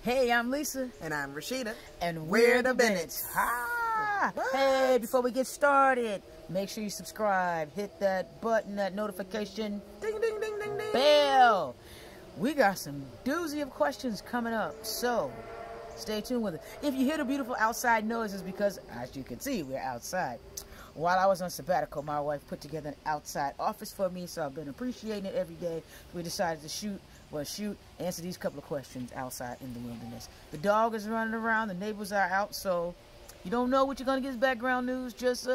Hey, I'm Lisa. And I'm Rasheida. And we're the Bennetts. Ah! Hey, before we get started, make sure you subscribe. Hit that button, that notification. Ding, ding, ding, ding, ding. Bell. We got some doozy of questions coming up, so stay tuned with it. If you hear the beautiful outside noises, because as you can see, we're outside. While I was on sabbatical, my wife put together an outside office for me, so I've been appreciating it every day. We decided to answer these couple of questions outside in the wilderness. The dog is running around, the neighbors are out, so you don't know what you're going to get as background news. Just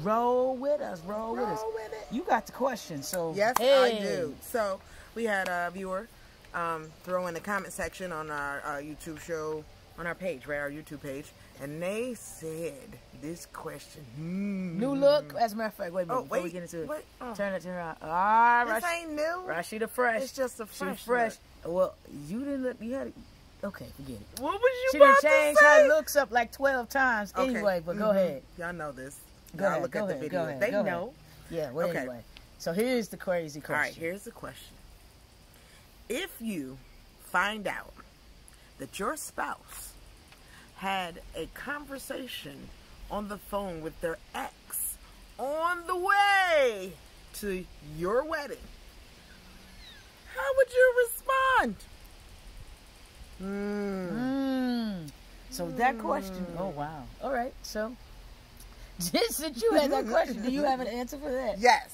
roll with us, roll with it. You got the question, so yes, hey. I do. So we had a viewer throw in the comment section on our YouTube show, on our page, right, our YouTube page, and they said this question. New look. As a matter of fact, wait a minute before we get into it. Turn it around. This ain't new. Rasheida fresh. It's just a fresh. Fresh. Well, you didn't look. You had it. Okay, forget it. What was you She about done changed to say? her looks up like 12 times. Okay. Anyway, but go ahead. Y'all know this. Go Y'all ahead. look Go at the ahead. video. Go ahead. They go know. Ahead. Yeah. Well, okay. Anyway. So here's the crazy question. All right. Here's the question. If you find out that your spouse had a conversation on the phone with their ex on the way to your wedding, how would you respond? So that question. Oh wow. All right. So since you had that question, do you have an answer for that? Yes.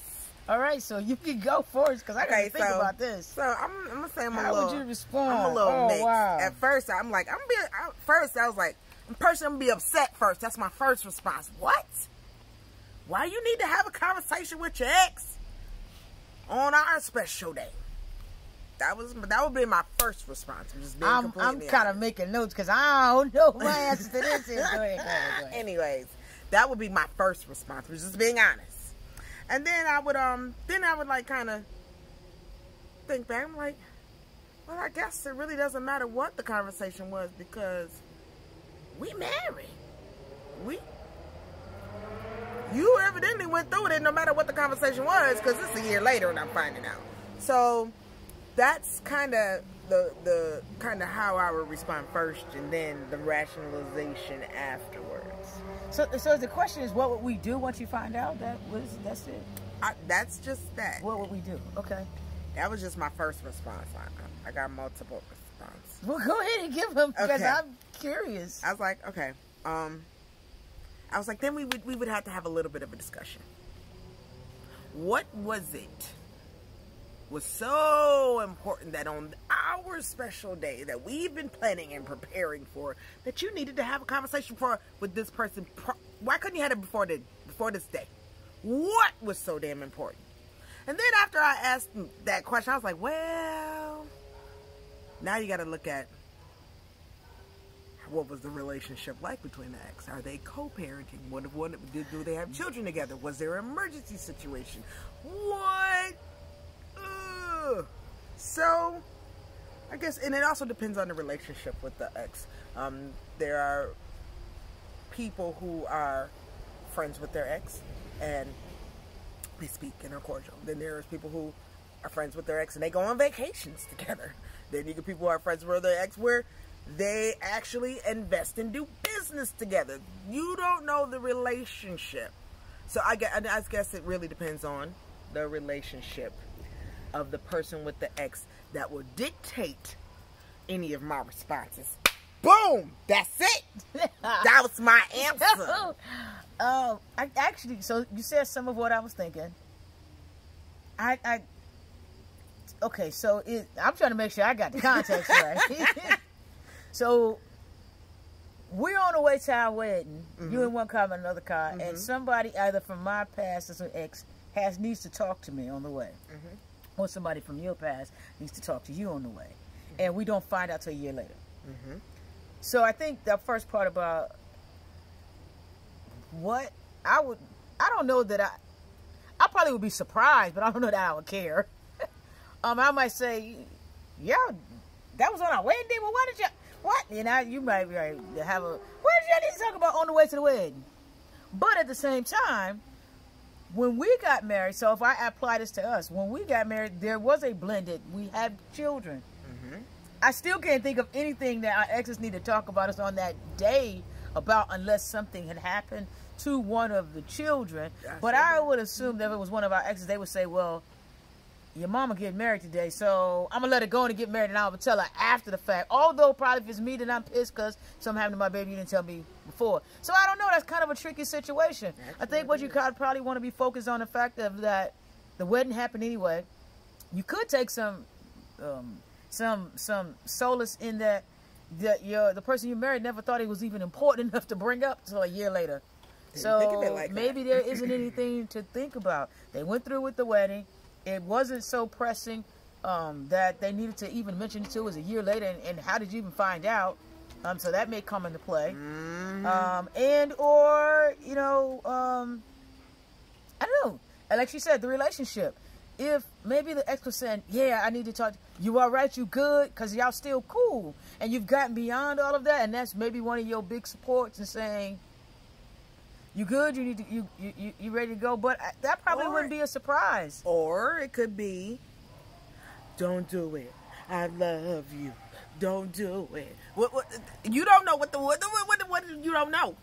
All right. So you can go first because I got to think about this. So I'm gonna say How would you respond? I'm a little mixed. Wow. At first, I'm like, first I was like, I'm personally gonna be upset first. That's my first response. What? Why you need to have a conversation with your ex on our special day? That would be my first response. I'm kind of making notes because I don't know my answer to this. Go ahead. Anyways, that would be my first response. Was just being honest. And then I would like kind of think back. I'm like, well, I guess it really doesn't matter what the conversation was because we married. You evidently went through it no matter what the conversation was because it's a year later and I'm finding out. So that's kind of the kind of how I would respond first and then the rationalization afterwards. So the question is, what would we do once you find out? That's it. That's just that. What would we do? Okay. That was just my first response. I got multiple responses. Well, go ahead and give them because I'm curious. I was like, okay. Then we would have to have a little bit of a discussion. What was so important that on our special day that we've been planning and preparing for, that you needed to have a conversation with this person? Why couldn't you have it before this day? What was so damn important? And then after I asked that question, I was like, well, now you got to look at what was the relationship like between the ex? Are they co-parenting? Do they have children together? Was there an emergency situation? What? So, I guess, and it also depends on the relationship with the ex. There are people who are friends with their ex, and they speak and are cordial. Then there's people who are friends with their ex, and they go on vacations together. Then you get people who are friends with their ex, where they actually invest and do business together. You don't know the relationship. So I guess it really depends on the relationship of the person with the ex that will dictate any of my responses. Boom! That's it! That was my answer. So you said some of what I was thinking. Okay, so I'm trying to make sure I got the context right. So we're on the way to our wedding. You in one car, I'm in another car, and somebody either from my past as an ex needs to talk to me on the way, or somebody from your past needs to talk to you on the way, and we don't find out till a year later. So I think the first part about what I don't know that I probably would be surprised, but I don't know that I would care. I might say, yeah, that was on our wedding day. Well, why did you? What? You might be right to have what did y'all need to talk about on the way to the wedding? But at the same time, when we got married, so if I apply this to us, when we got married, there was a blended, we had children. I still can't think of anything that our exes need to talk about us on that day about, unless something had happened to one of the children. But I would assume that if it was one of our exes, they would say, well, your mama getting married today, so I'm gonna let her go and get married, and I'll tell her after the fact. Although probably if it's me, then I'm pissed because something happened to my baby, you didn't tell me before. So I don't know. That's kind of a tricky situation. I think what you probably want to be focused on the fact of that the wedding happened anyway. You could take some solace in that the person you married never thought it was even important enough to bring up until a year later. So like maybe there isn't anything to think about. They went through with the wedding. It wasn't so pressing that they needed to even mention it to us a year later. And how did you even find out? So that may come into play. And or, you know, I don't know. Like she said, the relationship. If maybe the ex was saying, yeah, I need to talk. You all right? You good? Because y'all still cool. And you've gotten beyond all of that. And that's maybe one of your big supports and saying, you good? You need to, you ready to go? But that probably wouldn't be a surprise. Or it could be, don't do it. I love you. Don't do it. What you don't know what you don't know.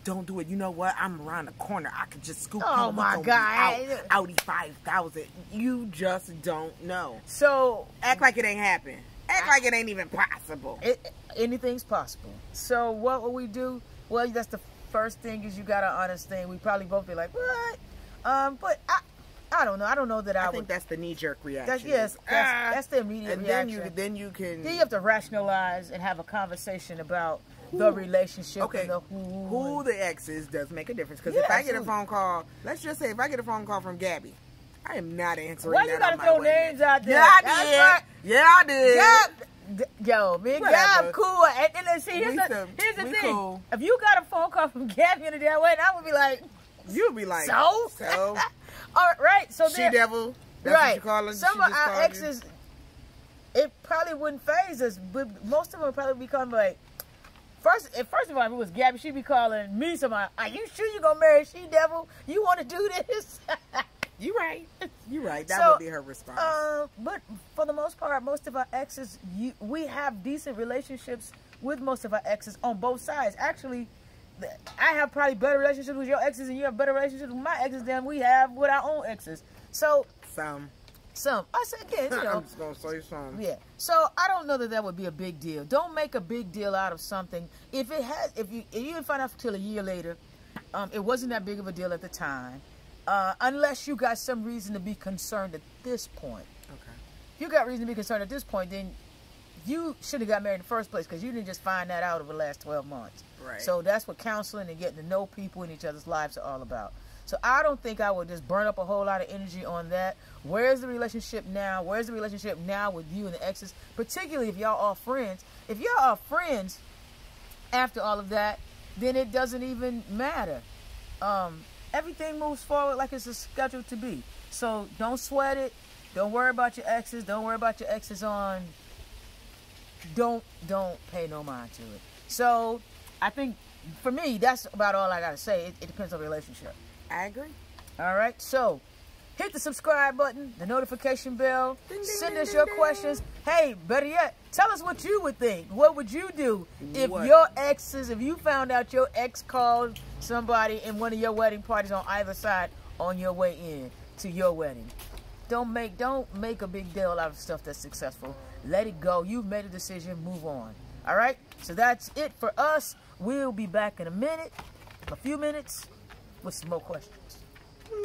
Don't do it. You know what? I'm around the corner. I could just scoop. Oh my God! Audi 5000. You just don't know. So act like it ain't happened. Act like it ain't even possible. Anything's possible. So what will we do? Well, that's the first thing is you gotta understand. We probably both be like, what? But I don't know. I don't know that I think that's the knee-jerk reaction. That's the immediate reaction. And then you have to rationalize and have a conversation about the relationship. Okay, and the who the ex is does make a difference. Because if I get a phone call, let's just say if I get a phone call from Gabby, I am not answering. Why you gotta throw names out there? Yeah, I did. Yeah, I did. Yo, me and Gab cool. And then see, here's the thing. Cool. If you got a phone call from Gabby in the day, I would be like, you would be like, so. All right, so she devil. That's what you call her. Some of our exes, it probably wouldn't phase us, but most of them would probably become like, first of all, if it was Gabby, she'd be calling me somebody, are you sure you're going to marry she devil? You want to do this? You right. You right. That would be her response. But for the most part, most of our exes, we have decent relationships with most of our exes on both sides. Actually, I have probably better relationships with your exes and you have better relationships with my exes than we have with our own exes. So some. I said again, you know. I'm just gonna say some. Yeah. So I don't know that would be a big deal. Don't make a big deal out of something. If you didn't find out until a year later, it wasn't that big of a deal at the time. Unless you got some reason to be concerned at this point. Okay. If you got reason to be concerned at this point, then you should have got married in the first place because you didn't just find that out over the last 12 months. Right. So that's what counseling and getting to know people in each other's lives are all about. So I don't think I would just burn up a whole lot of energy on that. Where's the relationship now? Where's the relationship now with you and the exes? Particularly if y'all are friends. If y'all are friends after all of that, then it doesn't even matter. Everything moves forward like it's scheduled to be. So don't sweat it. Don't worry about your exes. Don't worry about your exes on. Don't pay no mind to it. So I think for me, that's about all I got to say. It depends on the relationship. I agree. All right. So hit the subscribe button, the notification bell. Send us your questions. Hey, better yet, tell us what you would think. What would you do if your exes, if you found out your ex called somebody in one of your wedding parties on either side on your way in to your wedding? Don't make a big deal out of stuff that's successful. Let it go. You've made a decision. Move on. All right? So that's it for us. We'll be back in a few minutes, with some more questions.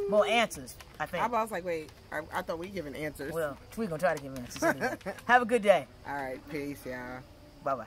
More answers, I think. I was like, wait, I thought we were giving answers. Well, we're going to try to give answers anyway. Have a good day. All right. Peace, y'all. Bye-bye.